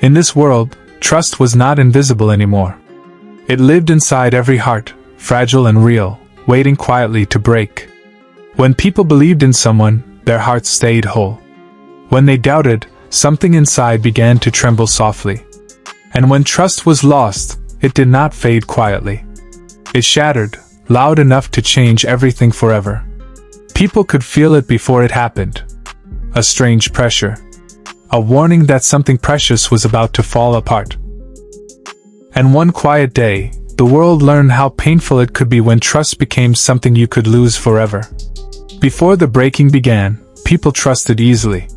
In this world, trust was not invisible anymore. It lived inside every heart, fragile and real, waiting quietly to break. When people believed in someone, their hearts stayed whole. When they doubted, something inside began to tremble softly. And when trust was lost, it did not fade quietly. It shattered, loud enough to change everything forever. People could feel it before it happened. A strange pressure. A warning that something precious was about to fall apart. And one quiet day, the world learned how painful it could be when trust became something you could lose forever. Before the breaking began, people trusted easily.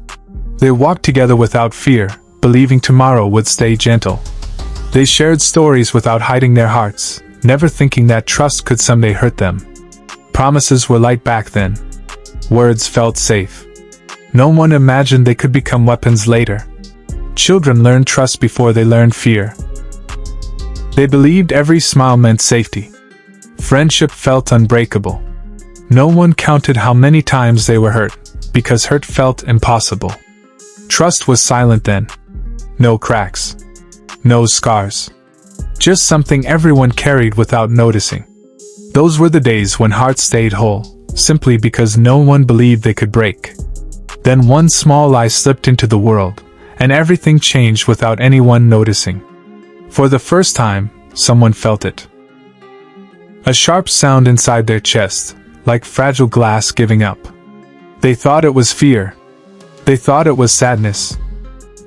They walked together without fear, believing tomorrow would stay gentle. They shared stories without hiding their hearts, never thinking that trust could someday hurt them. Promises were light back then. Words felt safe. No one imagined they could become weapons later. Children learned trust before they learned fear. They believed every smile meant safety. Friendship felt unbreakable. No one counted how many times they were hurt, because hurt felt impossible. Trust was silent then. No cracks. No scars. Just something everyone carried without noticing. Those were the days when hearts stayed whole, simply because no one believed they could break. Then one small lie slipped into the world, and everything changed without anyone noticing. For the first time, someone felt it. A sharp sound inside their chest, like fragile glass giving up. They thought it was fear. They thought it was sadness.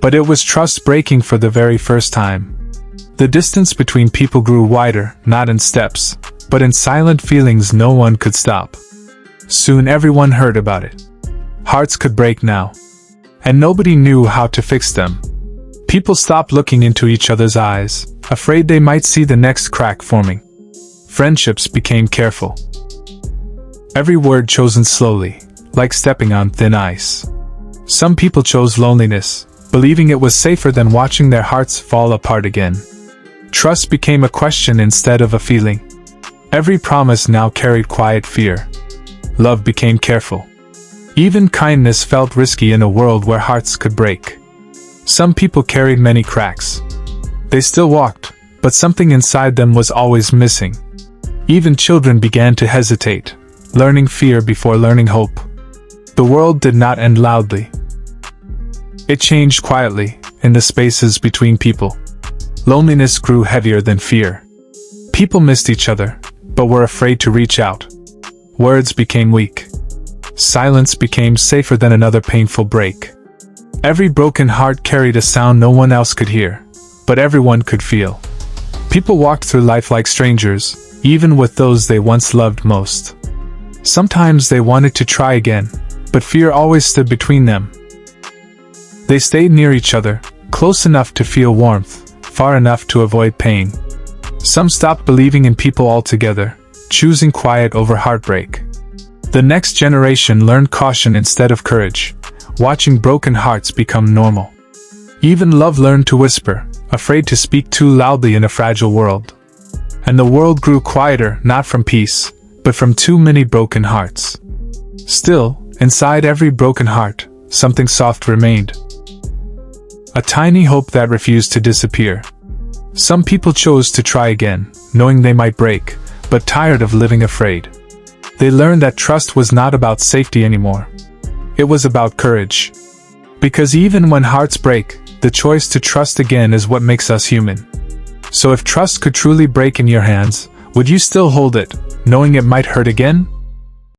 But it was trust breaking for the very first time. The distance between people grew wider, not in steps, but in silent feelings no one could stop. Soon everyone heard about it. Hearts could break now. And nobody knew how to fix them. People stopped looking into each other's eyes, afraid they might see the next crack forming. Friendships became careful. Every word chosen slowly, like stepping on thin ice. Some people chose loneliness, believing it was safer than watching their hearts fall apart again. Trust became a question instead of a feeling. Every promise now carried quiet fear. Love became careful. Even kindness felt risky in a world where hearts could break. Some people carried many cracks. They still walked, but something inside them was always missing. Even children began to hesitate, learning fear before learning hope. The world did not end loudly. It changed quietly, in the spaces between people. Loneliness grew heavier than fear. People missed each other, but were afraid to reach out. Words became weak. Silence became safer than another painful break. Every broken heart carried a sound no one else could hear, but everyone could feel. People walked through life like strangers, even with those they once loved most. Sometimes they wanted to try again, but fear always stood between them. They stayed near each other, close enough to feel warmth, far enough to avoid pain. Some stopped believing in people altogether, choosing quiet over heartbreak. The next generation learned caution instead of courage, watching broken hearts become normal. Even love learned to whisper, afraid to speak too loudly in a fragile world. And the world grew quieter, not from peace, but from too many broken hearts. Still, inside every broken heart, something soft remained. A tiny hope that refused to disappear. Some people chose to try again, knowing they might break, but tired of living afraid. They learned that trust was not about safety anymore. It was about courage. Because even when hearts break, the choice to trust again is what makes us human. So if trust could truly break in your hands, would you still hold it, knowing it might hurt again?